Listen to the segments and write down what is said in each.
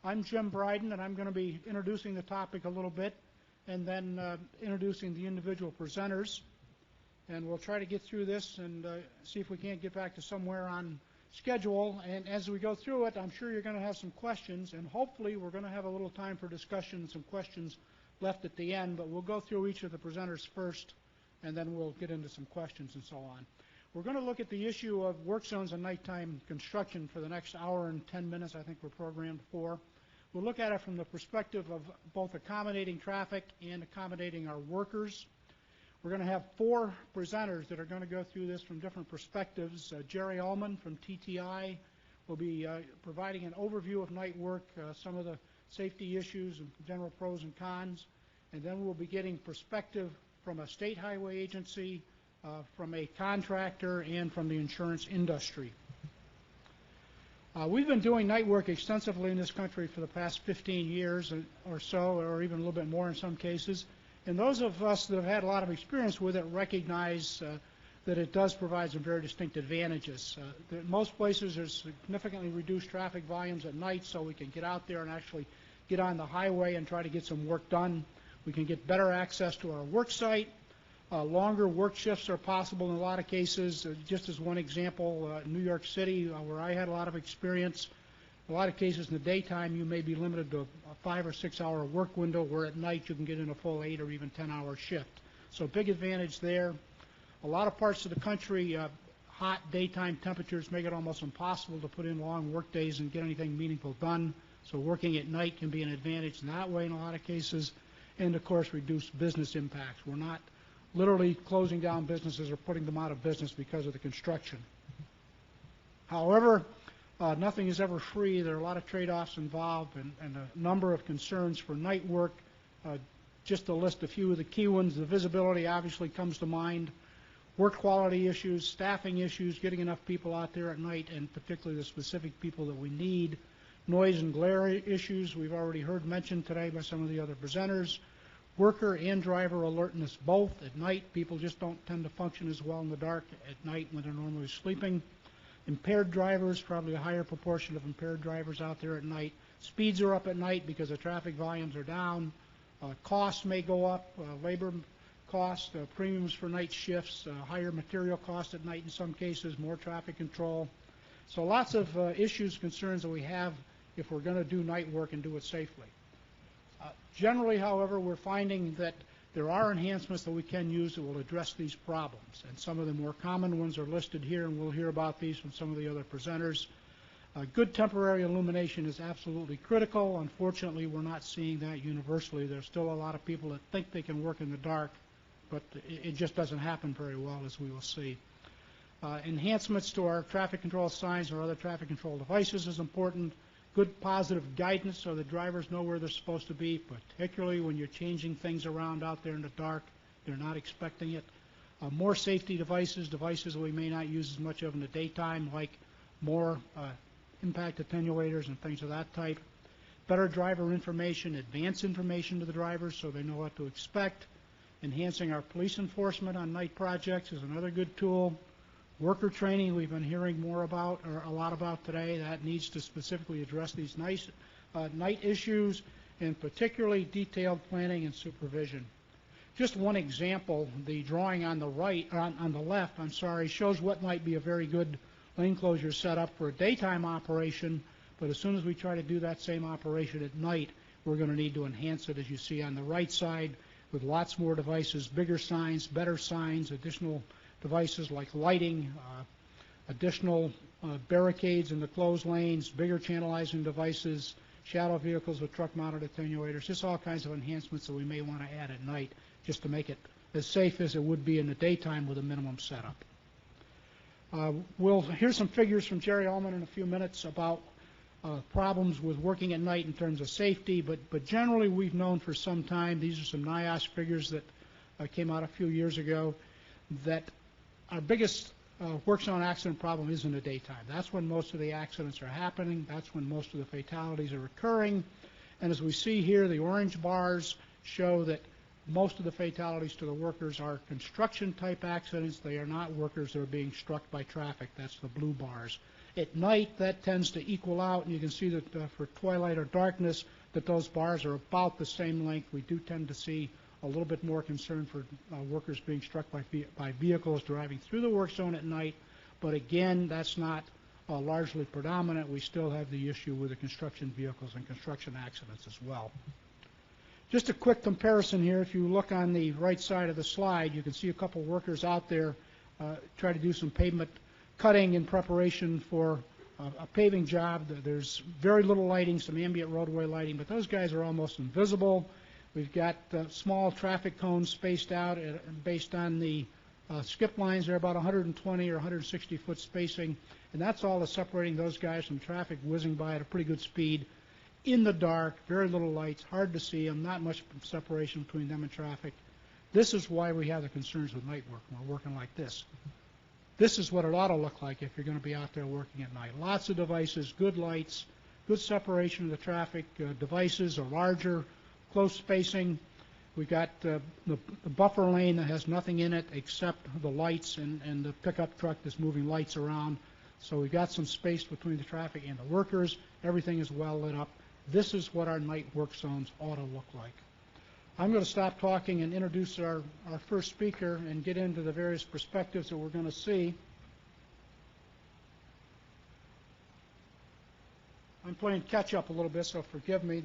I'm Jim Bryden, and I'm going to be introducing the topic a little bit and then introducing the individual presenters. And we'll try to get through this and see if we can't get back to somewhere on schedule. And as we go through it, I'm sure you're going to have some questions, and hopefully we're going to have a little time for discussion and some questions left at the end. But we'll go through each of the presenters first, and then we'll get into some questions and so on. We're going to look at the issue of work zones and nighttime construction for the next hour and 10 minutes, I think we're programmed for. We'll look at it from the perspective of both accommodating traffic and accommodating our workers. We're going to have 4 presenters that are going to go through this from different perspectives. Jerry Ullman from TTI will be providing an overview of night work, some of the safety issues and general pros and cons. And then we'll be getting perspective from a state highway agency, from a contractor, and from the insurance industry. We've been doing night work extensively in this country for the past 15 years or so, or even a little bit more in some cases. And those of us that have had a lot of experience with it recognize that it does provide some very distinct advantages. In most places there's significantly reduced traffic volumes at night, so we can get out there and actually get on the highway and try to get some work done. We can get better access to our work site. Longer work shifts are possible in a lot of cases. Just as one example, New York City, where I had a lot of experience, a lot of cases in the daytime you may be limited to a 5 or 6 hour work window, where at night you can get in a full 8 or even 10-hour shift. So big advantage there. A lot of parts of the country, hot daytime temperatures make it almost impossible to put in long work days and get anything meaningful done. So working at night can be an advantage in that way in a lot of cases. And of course, reduced business impacts. We're not literally closing down businesses or putting them out of business because of the construction. However, nothing is ever free. There are a lot of trade-offs involved and a number of concerns for night work. Just to list a few of the key ones, the visibility obviously comes to mind, work quality issues, staffing issues, getting enough people out there at night, and particularly the specific people that we need, noise and glare issues we've already heard mentioned today by some of the other presenters, worker and driver alertness both. At night, people just don't tend to function as well in the dark at night when they're normally sleeping. Impaired drivers, probably a higher proportion of impaired drivers out there at night. Speeds are up at night because the traffic volumes are down. Costs may go up, labor costs, premiums for night shifts, higher material costs at night in some cases, more traffic control. So lots of issues, concerns that we have if we're going to do night work and do it safely. Generally, however, we're finding that there are enhancements that we can use that will address these problems. And some of the more common ones are listed here, and we'll hear about these from some of the other presenters. Good temporary illumination is absolutely critical. Unfortunately, we're not seeing that universally. There's still a lot of people that think they can work in the dark, but it just doesn't happen very well, as we will see. Enhancements to our traffic control signs or other traffic control devices is important. Good positive guidance so the drivers know where they're supposed to be, particularly when you're changing things around out there in the dark. They're not expecting it. More safety devices, devices that we may not use as much of in the daytime, like more impact attenuators and things of that type. Better driver information, advance information to the drivers so they know what to expect. Enhancing our police enforcement on night projects is another good tool. Worker training we've been hearing more about, or a lot about today. That needs to specifically address these night issues, and particularly detailed planning and supervision. Just one example, the drawing on the on the left, shows what might be a very good lane closure setup for a daytime operation, but as soon as we try to do that same operation at night, we're going to need to enhance it, as you see on the right side, with lots more devices, bigger signs, better signs, additional devices like lighting, additional barricades in the closed lanes, bigger channelizing devices, shadow vehicles with truck-mounted attenuators, just all kinds of enhancements that we may want to add at night just to make it as safe as it would be in the daytime with a minimum setup. We'll hear some figures from Jerry Ullman in a few minutes about problems with working at night in terms of safety, but generally we've known for some time, these are some NIOSH figures that came out a few years ago, that our biggest work zone accident problem is in the daytime. That's when most of the accidents are happening. That's when most of the fatalities are occurring. And as we see here, the orange bars show that most of the fatalities to the workers are construction type accidents. They are not workers that are being struck by traffic. That's the blue bars. At night, that tends to equal out, and you can see that for twilight or darkness, that those bars are about the same length. We do tend to see a little bit more concern for workers being struck by vehicles driving through the work zone at night, but again, that's not largely predominant. We still have the issue with the construction vehicles and construction accidents as well. Just a quick comparison here. If you look on the right side of the slide, you can see a couple workers out there try to do some pavement cutting in preparation for a paving job. There's very little lighting, some ambient roadway lighting, but those guys are almost invisible. We've got small traffic cones spaced out based on the skip lines. They're about 120 or 160 foot spacing, and that's all that's separating those guys from traffic whizzing by at a pretty good speed in the dark, very little lights, hard to see them, not much separation between them and traffic. This is why we have the concerns with night work when we're working like this. This is what it ought to look like if you're going to be out there working at night. Lots of devices, good lights, good separation of the traffic. Devices are larger, close spacing. We've got the buffer lane that has nothing in it except the lights and the pickup truck that's moving lights around. So we've got some space between the traffic and the workers. Everything is well lit up. This is what our night work zones ought to look like. I'm going to stop talking and introduce our first speaker and get into the various perspectives that we're going to see. I'm playing catch up a little bit, so forgive me.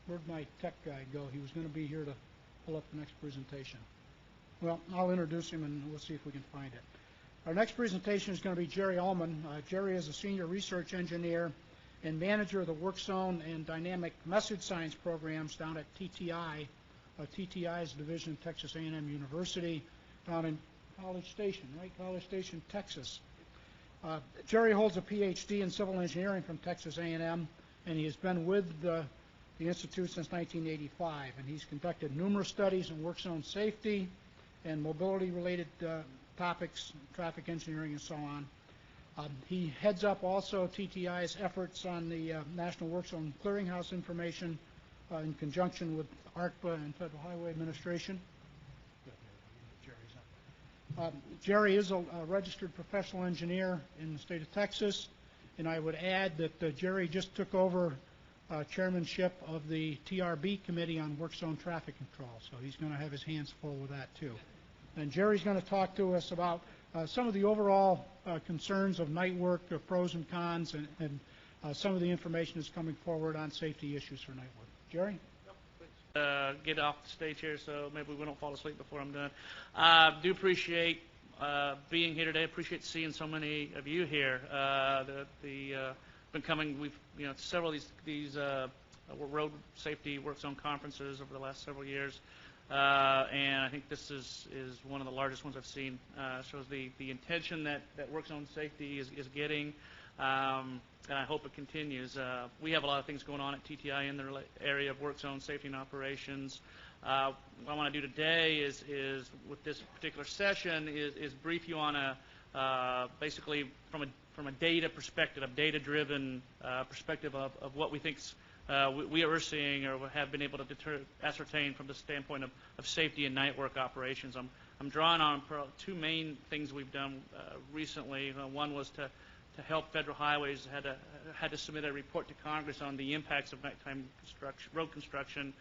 Where'd my tech guy go? He was going to be here to pull up the next presentation. Well, I'll introduce him and we'll see if we can find it. Our next presentation is going to be Jerry Ullman. Jerry is a senior research engineer and manager of the work zone and dynamic message science programs down at TTI. TTI is a division of Texas A&M University down in College Station, right? College Station, Texas. Jerry holds a PhD in civil engineering from Texas A&M, and he has been with the Institute since 1985, and he's conducted numerous studies in work zone safety and mobility-related topics, traffic engineering, and so on. He heads up also TTI's efforts on the National Work Zone Clearinghouse information in conjunction with ARCPA and Federal Highway Administration. Jerry is a registered professional engineer in the state of Texas, and I would add that Jerry just took over chairmanship of the TRB Committee on Work Zone Traffic Control, so he's going to have his hands full with that too. And Jerry's going to talk to us about some of the overall concerns of night work, pros and cons, and some of the information that's coming forward on safety issues for night work. Jerry? Get off the stage here so maybe we don't fall asleep before I'm done. Do appreciate being here today. Appreciate seeing so many of you here. Been coming. We've several of these road safety work zone conferences over the last several years. And I think this is one of the largest ones I've seen. Shows the intention that work zone safety is getting, and I hope it continues. We have a lot of things going on at TTI in the area of work zone safety and operations. What I want to do today is with this particular session is brief you on basically from a data perspective, a data-driven perspective of what we think we are seeing or have been able to ascertain from the standpoint of safety and night work operations. I'm drawing on two main things we've done recently. One was to help Federal Highways had to submit a report to Congress on the impacts of nighttime road construction.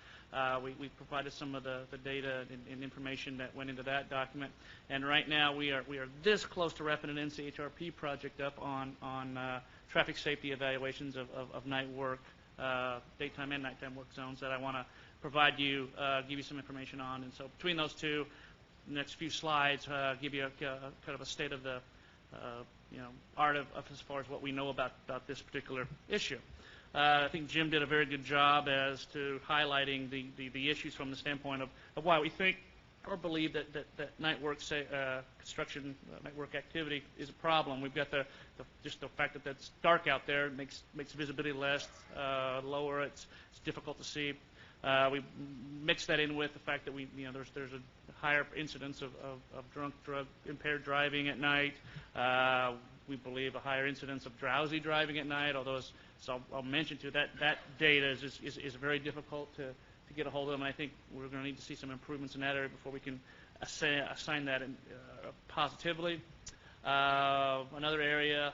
We provided some of the data and information that went into that document. And right now we are this close to wrapping an NCHRP project up on traffic safety evaluations of night work. Daytime and nighttime work zones that I want to provide you, give you some information on. And so between those two, the next few slides give you kind of a state of the art of as far as what we know about this particular issue. I think Jim did a very good job as to highlighting the issues from the standpoint of why we think or believe that night work construction night work activity is a problem. We've got just the fact that it's dark out there makes visibility less, lower. It's difficult to see. We mix that in with the fact that there's a higher incidence of drunk, impaired driving at night. We believe a higher incidence of drowsy driving at night. Although, so I'll mention too that data is very difficult to get a hold of them. And I think we're going to need to see some improvements in that area before we can assign that positively. Another area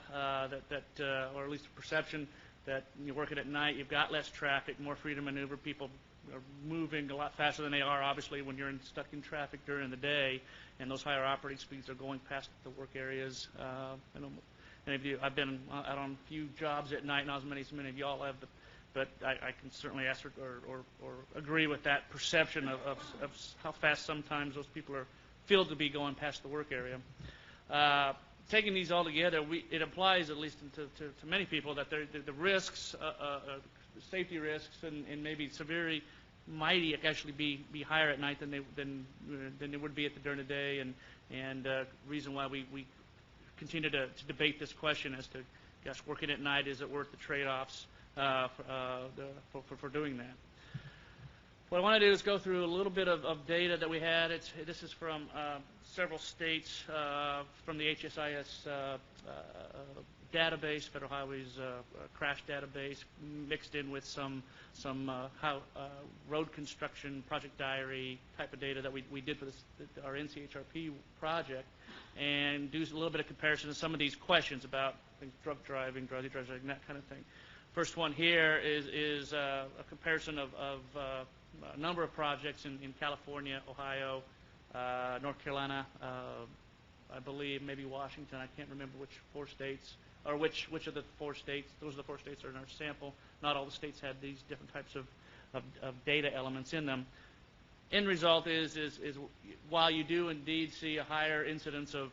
or at least a perception that you're working at night, you've got less traffic, more freedom of maneuver. People are moving a lot faster than they are, obviously, when you're stuck in traffic during the day, and those higher operating speeds are going past the work areas. I know many of you, I've been out on a few jobs at night, not as many of y'all have, but I can certainly ask or agree with that perception of how fast sometimes those people feel to be going past the work area. Taking these all together, it applies, at least to many people, that the risks, safety risks, and maybe severely might actually be higher at night than they would be during the day, and reason why we continue to debate this question as to, gosh, working at night, is it worth the trade-offs for doing that? What I want to do is go through a little bit of data that we had. This is from several states from the HSIS database, Federal Highways crash database, mixed in with some road construction project diary type of data that we did for our NCHRP project, and do a little bit of comparison to some of these questions about things, drug driving, drowsy driving, that kind of thing. First one here is a comparison of a number of projects in California, Ohio, North Carolina, I believe maybe Washington. I can't remember which four states, or which of the four states. Those are the four states that are in our sample. Not all the states had these different types of data elements in them. End result is while you do indeed see a higher incidence of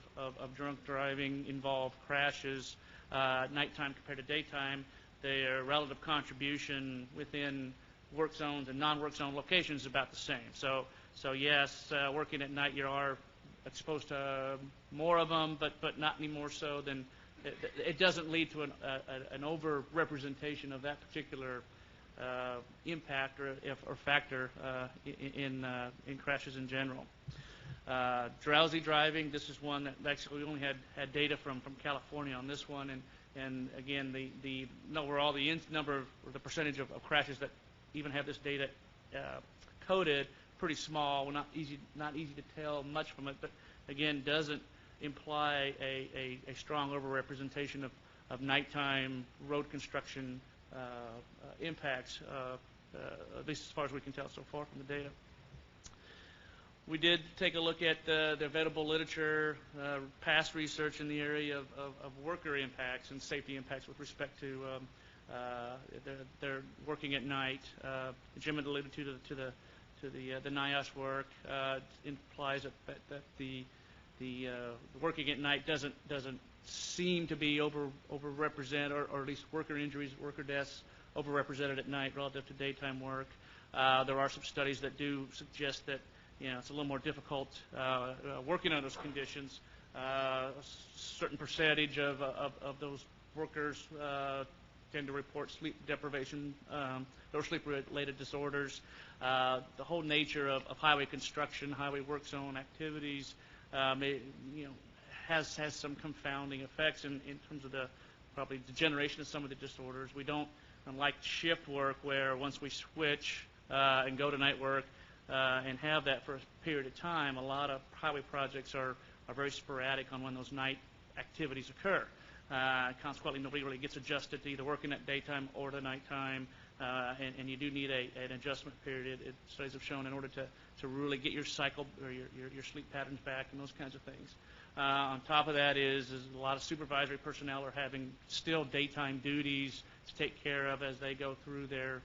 drunk driving involved crashes nighttime compared to daytime, their relative contribution within work zones and non-work zone locations is about the same. So yes, working at night you are exposed to more of them, but not any more so than it doesn't lead to an over-representation of that particular impact or factor in crashes in general. Drowsy driving, this is one that actually we only had data from California on this one, and again the number of the percentage of crashes that even have this data coded, pretty small. Well, not easy to tell much from it, but again doesn't imply a strong overrepresentation of nighttime road construction impacts, at least as far as we can tell so far from the data. We did take a look at the available literature, past research in the area of worker impacts and safety impacts with respect to their working at night. Jim had alluded to the NIOSH work. Implies that the working at night doesn't seem to be overrepresented, or at least worker injuries, worker deaths overrepresented at night relative to daytime work. There are some studies that do suggest that it's a little more difficult working under those conditions. A certain percentage of those workers tend to report sleep deprivation or sleep-related disorders. The whole nature of highway construction, highway work zone activities, has some confounding effects in terms of probably the generation of some of the disorders. We don't, unlike shift work, where once we switch and go to night work and have that for a period of time, a lot of highway projects are very sporadic on when those night activities occur. Consequently, nobody really gets adjusted to either working at daytime or the nighttime, and you do need an adjustment period. Studies have shown in order to really get your cycle or your sleep patterns back and those kinds of things. On top of that is a lot of supervisory personnel are having still daytime duties to take care of as they go through their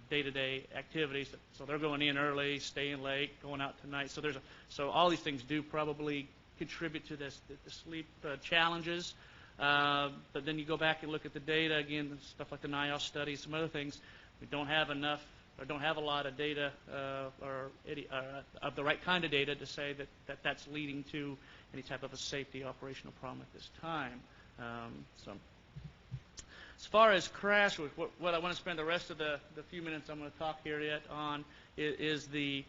day-to-day activities. So they're going in early, staying late, going out tonight. So all these things do probably contribute to the sleep challenges. But then you go back and look at the data again, stuff like the NIOSH studies, some other things. We don't have enough, or don't have a lot of data, or of the right kind of data to say that that's leading to any type of a safety operational problem at this time. So, as far as crash, what I want to spend the rest of the few minutes I'm going to talk here yet on is the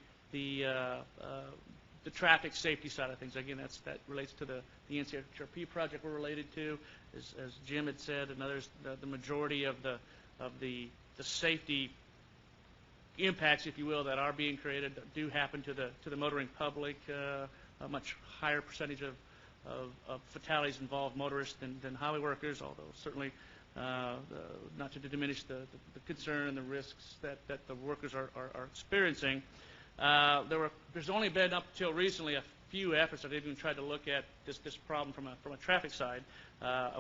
traffic safety side of things. Again, that relates to the NCHRP project we're related to. As Jim had said, and others, the majority of the safety impacts, if you will, that are being created do happen to the motoring public. A much higher percentage of fatalities involve motorists than highway workers, although certainly not to diminish the concern and the risks that the workers are experiencing. There's only been up till recently a few efforts that even tried to look at this problem from a traffic side.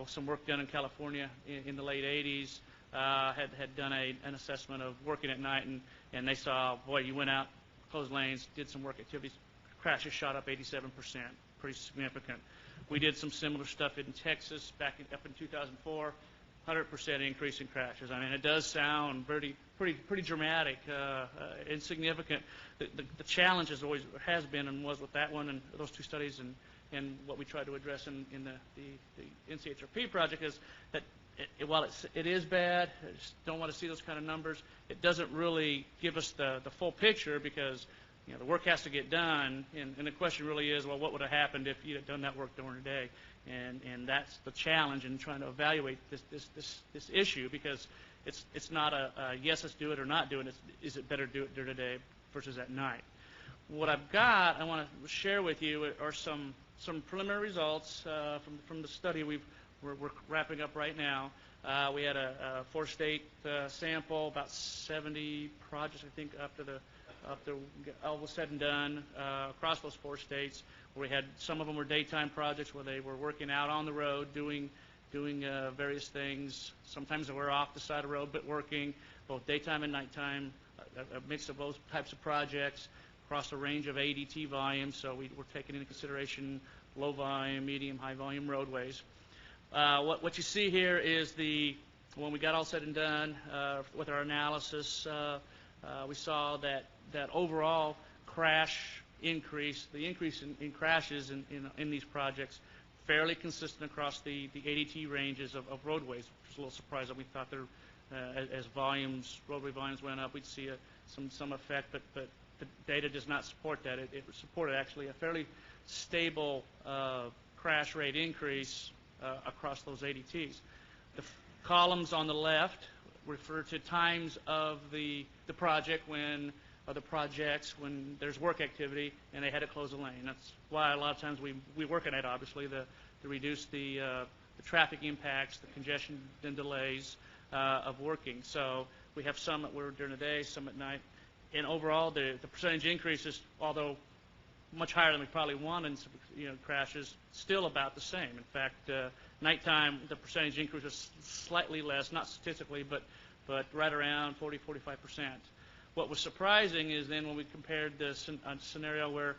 Some work done in California in the late 80s had done an assessment of working at night, and they saw, boy, you went out, closed lanes, did some work activities, crashes shot up 87%, pretty significant. We did some similar stuff in Texas up in 2004. 100% increase in crashes. I mean, it does sound pretty dramatic, insignificant. The challenge has been and was with that one and those two studies and what we tried to address in the NCHRP project is that while it is bad, I just don't want to see those kind of numbers. It doesn't really give us the full picture because the work has to get done, and the question really is, well, what would have happened if you had done that work during the day? And that's the challenge in trying to evaluate this issue, because it's not a yes, let's do it, or not do it. Is it better to do it during the day versus at night? What I've got, I want to share with you are some preliminary results from the study we're wrapping up right now. We had a 4-state sample, about 70 projects, I think, after all was said and done across those 4 states. Where we had some of them were daytime projects where they were working out on the road, doing various things. Sometimes they were off the side of the road, but working both daytime and nighttime. A mix of those types of projects across a range of ADT volumes. So we're taking into consideration low volume, medium, high volume roadways. What you see here is when we got all said and done with our analysis, we saw that overall crash increase, the increase in crashes in these projects, fairly consistent across the ADT ranges of roadways, which is a little surprising. We thought as roadway volumes went up, we'd see some effect, but the data does not support that. It supported actually a fairly stable crash rate increase across those ADTs. The columns on the left refer to times of the project when there's work activity and they had to close a lane. That's why a lot of times we work on it, obviously, to reduce the traffic impacts, the congestion and delays of working. So we have some that were during the day, some at night. And overall, the percentage increases, although much higher than we probably wanted, crashes, still about the same. In fact, nighttime, the percentage increase was slightly less, not statistically, but right around 40, 45%. What was surprising is then when we compared this scenario where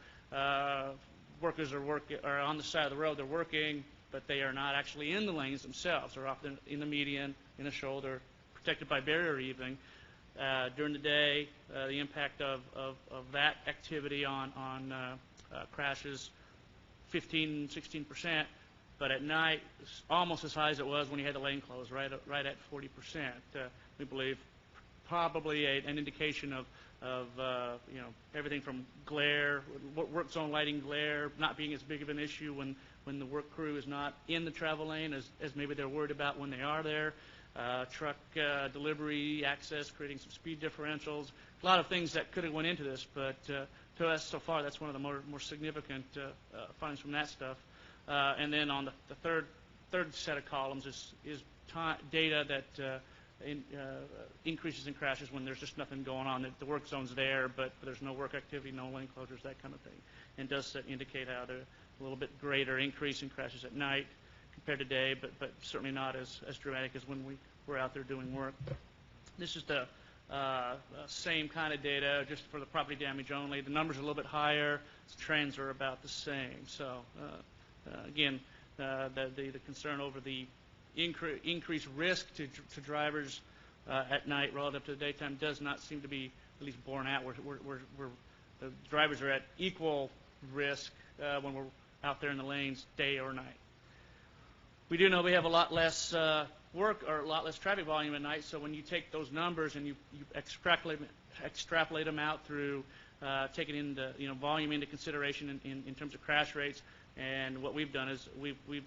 workers are on the side of the road, they're working, but they are not actually in the lanes themselves. They're often in the median, in the shoulder, protected by barrier evening. During the day, the impact of that activity on crashes, 15, 16%, but at night, it's almost as high as it was when you had the lane closed, right at 40%. We believe probably an indication of everything from glare, work zone lighting glare, not being as big of an issue when the work crew is not in the travel lane as maybe they're worried about when they are there. Truck delivery access, creating some speed differentials, a lot of things that could have went into this, but to us so far that's one of the more significant findings from that stuff. And then on the third set of columns is data that increases in crashes when there's just nothing going on. The work zone's there, but there's no work activity, no lane closures, that kind of thing. And does indicate how there's a little bit greater increase in crashes at night compared to day, but certainly not as dramatic as when we were out there doing work. This is the same kind of data, just for the property damage only. The numbers are a little bit higher. The trends are about the same. So again, the concern over the increased risk to drivers at night relative to the daytime does not seem to be at least borne out. The drivers are at equal risk when we're out there in the lanes, day or night. We do know we have a lot less work or a lot less traffic volume at night. So when you take those numbers and you extrapolate them out through taking in the volume into consideration in terms of crash rates, and what we've done is we've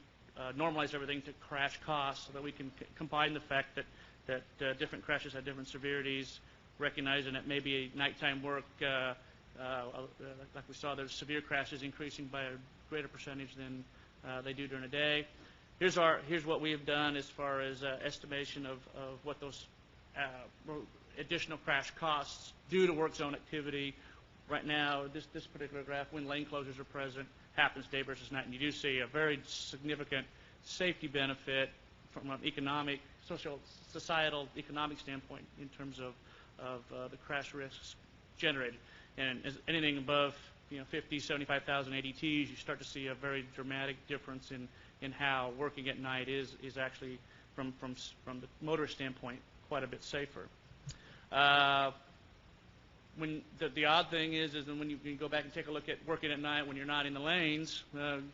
normalized everything to crash costs so that we can combine the fact that different crashes have different severities, recognizing that maybe nighttime work, like we saw, there's severe crashes increasing by a greater percentage than they do during the day. Here's what we have done as far as estimation of what those additional crash costs due to work zone activity. Right now, this particular graph, when lane closures are present, happens day versus night, and you do see a very significant safety benefit from an economic, societal economic standpoint in terms of the crash risks generated. And as anything above 50, 75,000 ADTs, you start to see a very dramatic difference in how working at night is actually, from the motorist standpoint, quite a bit safer. When the odd thing is when you go back and take a look at working at night when you're not in the lanes,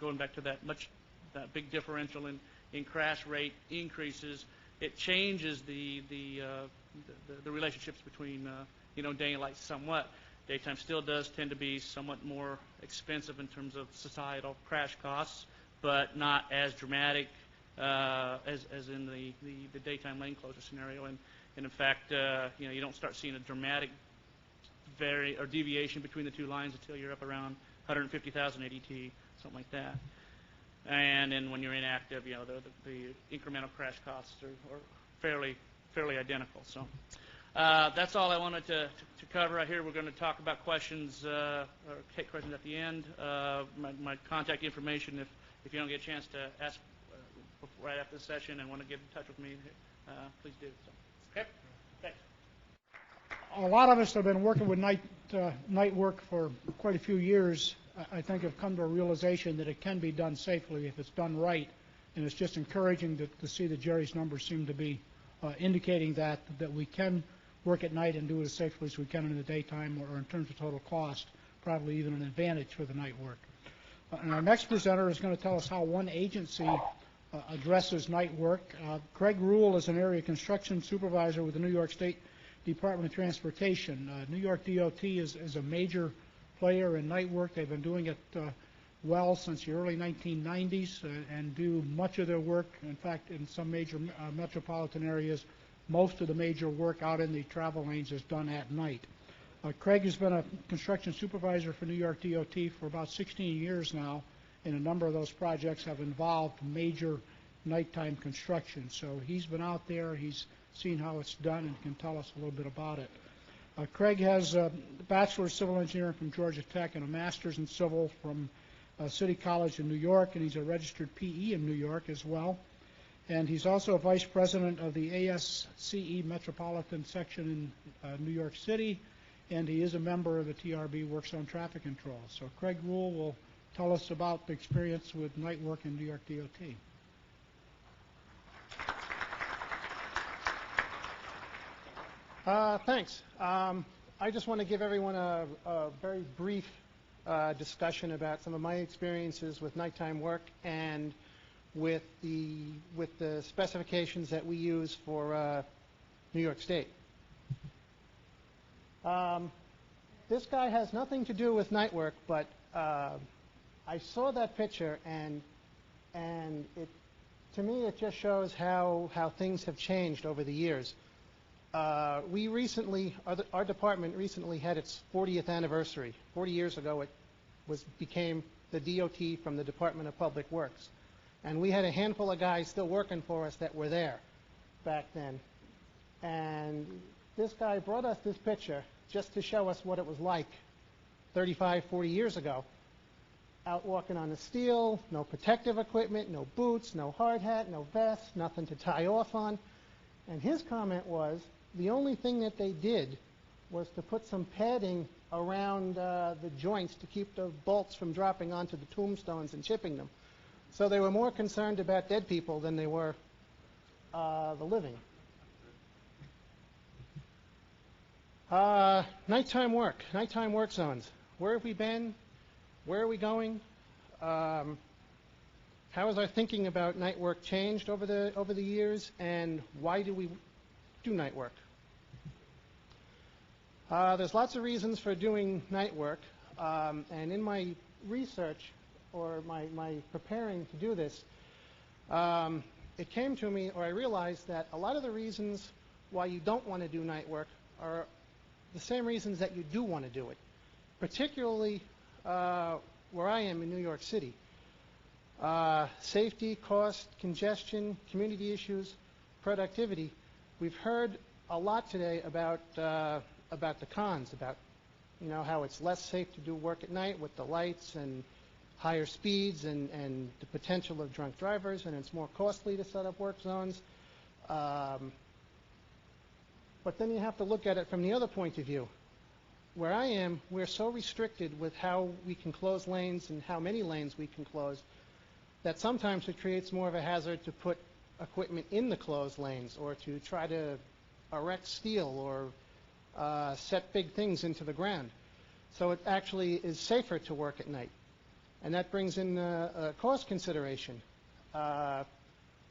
going back to that big differential in crash rate increases, it changes the relationships between day and light somewhat. Daytime still does tend to be somewhat more expensive in terms of societal crash costs, but not as dramatic as in the daytime lane closure scenario. And in fact, you don't start seeing a dramatic deviation between the two lines until you're up around 150,000 ADT, something like that. And then when you're inactive, the incremental crash costs are fairly identical. So that's all I wanted to cover right here. We're going to talk about questions or take questions at the end. My contact information, if you don't get a chance to ask right after the session and want to get in touch with me, please do. So, okay, thanks. A lot of us have been working with night work for quite a few years. I think have come to a realization that it can be done safely if it's done right, and it's just encouraging to see that Jerry's numbers seem to be indicating that we can work at night and do it as safely as we can in the daytime, or in terms of total cost, probably even an advantage for the night work. And our next presenter is going to tell us how one agency addresses night work. Craig Rule is an area construction supervisor with the New York State Department of Transportation. New York DOT is a major player in night work. They've been doing it well since the early 1990s and do much of their work. In fact, in some major metropolitan areas, most of the major work out in the travel lanes is done at night. Craig has been a construction supervisor for New York DOT for about 16 years now, and a number of those projects have involved major nighttime construction. So he's been out there, he's seen how it's done, and can tell us a little bit about it. Craig has a Bachelor of Civil Engineering from Georgia Tech and a Master's in Civil from City College in New York, and he's a registered PE in New York as well. And he's also a Vice President of the ASCE Metropolitan Section in New York City, and he is a member of the TRB Work Zone Traffic Control. So Craig Rule will tell us about the experience with night work in New York DOT. Thanks. I just want to give everyone a very brief discussion about some of my experiences with nighttime work and with the specifications that we use for New York State. This guy has nothing to do with night work, but I saw that picture, and to me it just shows how things have changed over the years. Our department recently had its 40th anniversary. 40 years ago, it became the DOT from the Department of Public Works. And we had a handful of guys still working for us that were there back then. And this guy brought us this picture just to show us what it was like 35, 40 years ago. Out walking on the steel, no protective equipment, no boots, no hard hat, no vest, nothing to tie off on. And his comment was, the only thing that they did was to put some padding around the joints to keep the bolts from dropping onto the tombstones and chipping them. So they were more concerned about dead people than they were the living. Nighttime work zones. Where have we been? Where are we going? How has our thinking about night work changed over the years, and why do we do night work? There's lots of reasons for doing night work, and in my research or my preparing to do this, it came to me, or I realized that a lot of the reasons why you don't want to do night work are the same reasons that you do want to do it, particularly where I am in New York City. Safety, cost, congestion, community issues, productivity. We've heard a lot today about the cons, about how it's less safe to do work at night with the lights and higher speeds and the potential of drunk drivers, and it's more costly to set up work zones. But then you have to look at it from the other point of view. Where I am, we're so restricted with how we can close lanes and how many lanes we can close that sometimes it creates more of a hazard to put equipment in the closed lanes or to try to erect steel or set big things into the ground. So it actually is safer to work at night. And that brings in a cost consideration. A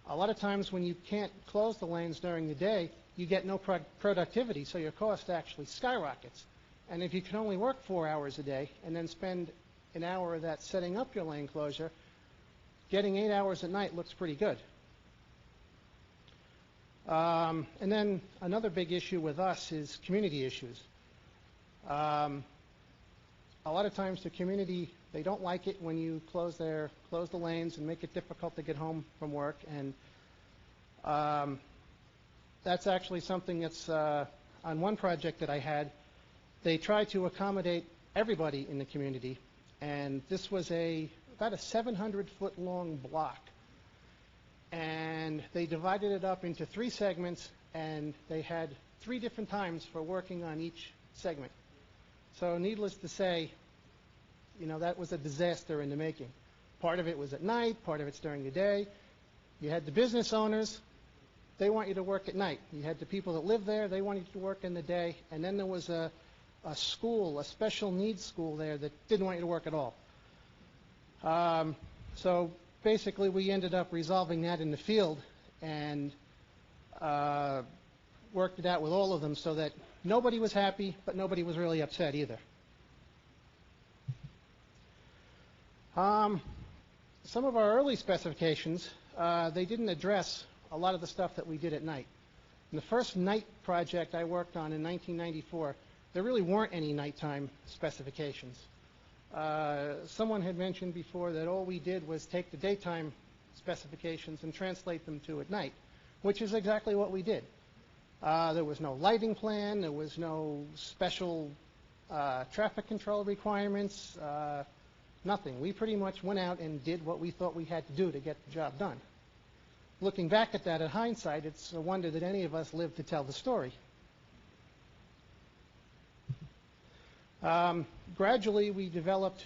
lot of times when you can't close the lanes during the day, you get no productivity, so your cost actually skyrockets. And if you can only work 4 hours a day and then spend an hour of that setting up your lane closure, getting 8 hours at night looks pretty good. And then another big issue with us is community issues. A lot of times the community, they don't like it when you close the lanes and make it difficult to get home from work. And that's actually something that's on one project that I had. They tried to accommodate everybody in the community, and this was about a 700-foot long block. And they divided it up into 3 segments, and they had 3 different times for working on each segment. So needless to say, that was a disaster in the making. Part of it was at night, part of it's during the day. You had the business owners, they want you to work at night. You had the people that live there, they want you to work in the day. And then there was a school, a special needs school there that didn't want you to work at all. So basically we ended up resolving that in the field and worked it out with all of them so that nobody was happy, but nobody was really upset either. Some of our early specifications, they didn't address a lot of the stuff that we did at night. In the first night project I worked on in 1994, there really weren't any nighttime specifications. Someone had mentioned before that all we did was take the daytime specifications and translate them to at night, which is exactly what we did. There was no lighting plan, there was no special traffic control requirements, nothing. We pretty much went out and did what we thought we had to do to get the job done. Looking back at that in hindsight, it's a wonder that any of us lived to tell the story. Gradually, we developed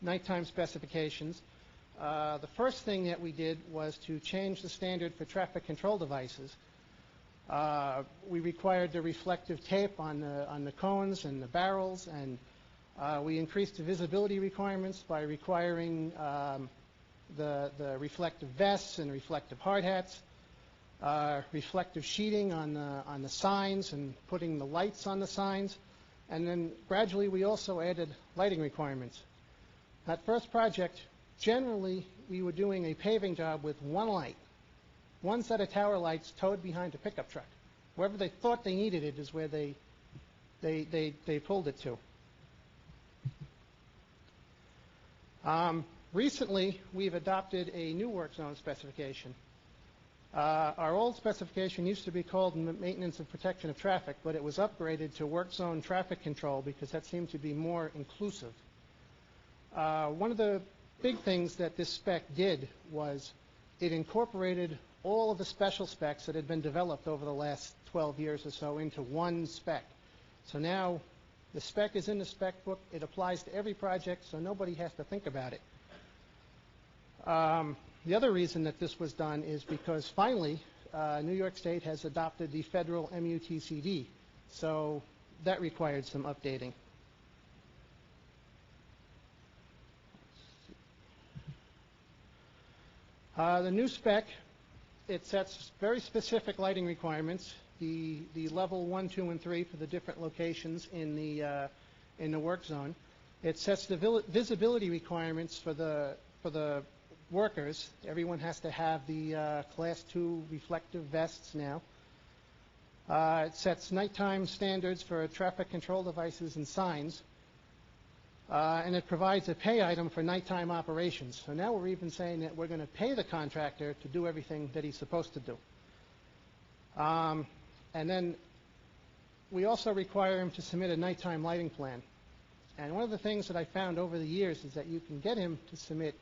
nighttime specifications. The first thing that we did was to change the standard for traffic control devices. We required the reflective tape on the cones and the barrels, and we increased the visibility requirements by requiring the reflective vests and reflective hard hats, reflective sheeting on the signs and putting the lights on the signs. And then gradually we also added lighting requirements. That first project, generally we were doing a paving job with one light, one set of tower lights towed behind a pickup truck. Wherever they thought they needed it is where they pulled it to. Recently, we've adopted a new work zone specification. Our old specification used to be called Maintenance and Protection of Traffic, but it was upgraded to Work Zone Traffic Control because that seemed to be more inclusive. One of the big things that this spec did was it incorporated all of the special specs that had been developed over the last 12 years or so into one spec. So now the spec is in the spec book. It applies to every project, so nobody has to think about it. The other reason that this was done is because finally New York State has adopted the federal MUTCD, so that required some updating. The new spec, it sets very specific lighting requirements, the level 1, 2, and 3 for the different locations in the work zone. It sets the visibility requirements for the workers. Everyone has to have the Class 2 reflective vests now. It sets nighttime standards for traffic control devices and signs. and it provides a pay item for nighttime operations. So now we're even saying that we're going to pay the contractor to do everything that he's supposed to do. And then we also require him to submit a nighttime lighting plan. And one of the things that I found over the years is that you can get him to submit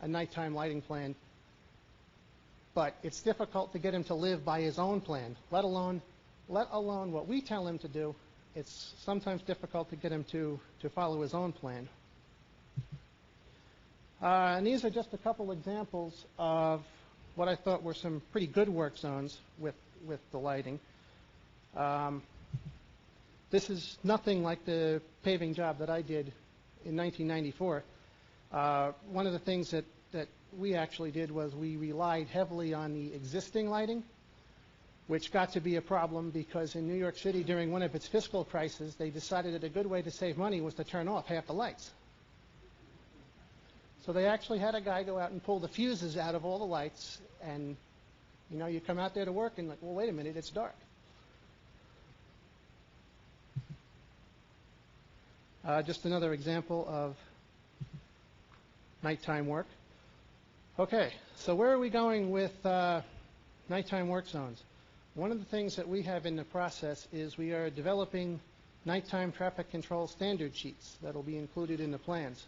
a nighttime lighting plan, but it's difficult to get him to live by his own plan, let alone what we tell him to do. It's sometimes difficult to get him to follow his own plan. And these are just a couple examples of what I thought were some pretty good work zones with the lighting. This is nothing like the paving job that I did in 1994. One of the things that we actually did was we relied heavily on the existing lighting, which got to be a problem because in New York City during one of its fiscal crises, they decided that a good way to save money was to turn off half the lights. So they actually had a guy go out and pull the fuses out of all the lights, and you come out there to work and like, well, wait a minute, it's dark. Just another example of nighttime work. Okay, so where are we going with nighttime work zones? One of the things that we have in the process is we are developing nighttime traffic control standard sheets that will be included in the plans.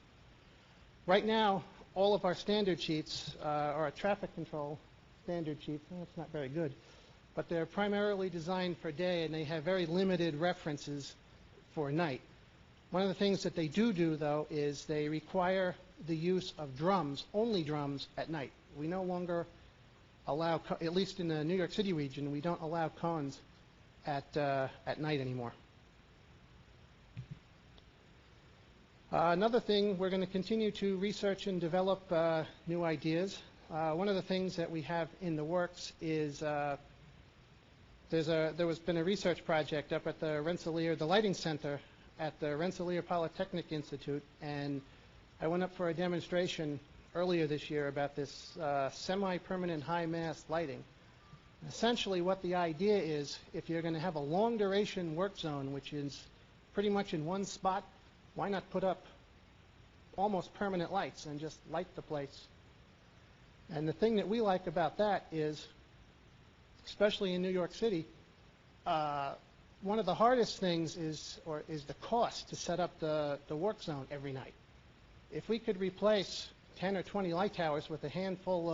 Right now, all of our standard sheets are traffic control standard sheets. Well, that's not very good, but they're primarily designed for day, and they have very limited references for night. One of the things that they do, though, is they require the use of drums, only drums, at night. We no longer allow, at least in the New York City region, we don't allow cones at night anymore. Another thing, we're going to continue to research and develop new ideas. One of the things that we have in the works is there has been a research project up at the Rensselaer, the Lighting Center at the Rensselaer Polytechnic Institute, and I went up for a demonstration earlier this year about this semi-permanent high-mast lighting. Essentially what the idea is, if you're going to have a long-duration work zone, which is pretty much in one spot, why not put up almost permanent lights and just light the place? And the thing that we like about that is, especially in New York City, one of the hardest things is the cost to set up the work zone every night. If we could replace 10 or 20 light towers with a handful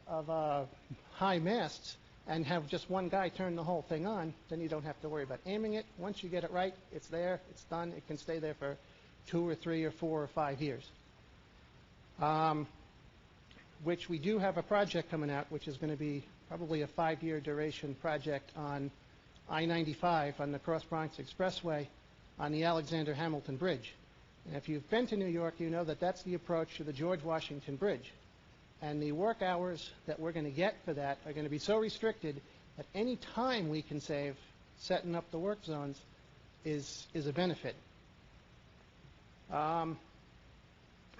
of high masts and have just one guy turn the whole thing on, then you don't have to worry about aiming it. Once you get it right, it's there, it's done. It can stay there for 2 or 3 or 4 or 5 years. Which we do have a project coming out, which is going to be probably a 5-year duration project on I-95 on the Cross Bronx Expressway on the Alexander Hamilton Bridge. And if you've been to New York, you know that that's the approach to the George Washington Bridge. And the work hours that we're going to get for that are going to be so restricted that any time we can save setting up the work zones is a benefit.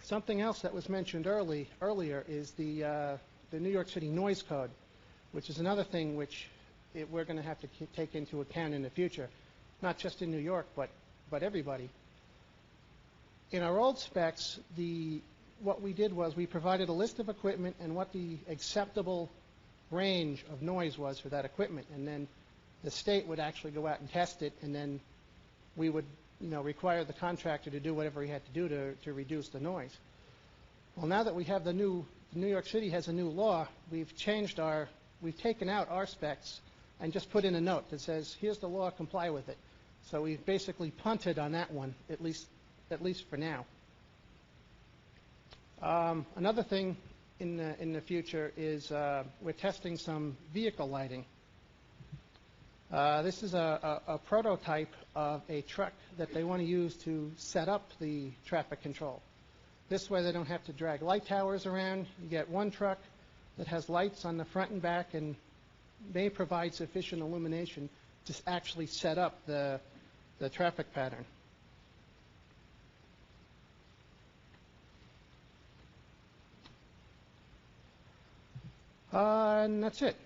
Something else that was mentioned earlier is the New York City Noise Code, which is another thing which we're going to have to take into account in the future, not just in New York, but everybody. In our old specs, what we did was we provided a list of equipment and what the acceptable range of noise was for that equipment, and then the state would actually go out and test it, and then we would require the contractor to do whatever he had to do to reduce the noise. Well, now that we have New York City has a new law, we've taken out our specs and just put in a note that says, here's the law, comply with it. So we've basically punted on that one, at least for now. Another thing in the future is we're testing some vehicle lighting. This is a prototype of a truck that they want to use to set up the traffic control. This way they don't have to drag light towers around. You get one truck that has lights on the front and back, and they provide sufficient illumination to actually set up the traffic pattern. And that's it.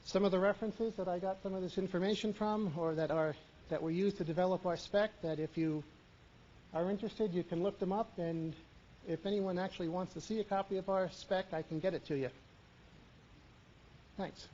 Some of the references that I got some of this information from, or that that were used to develop our spec, that if you are interested, you can look them up, and if anyone actually wants to see a copy of our spec, I can get it to you. Thanks.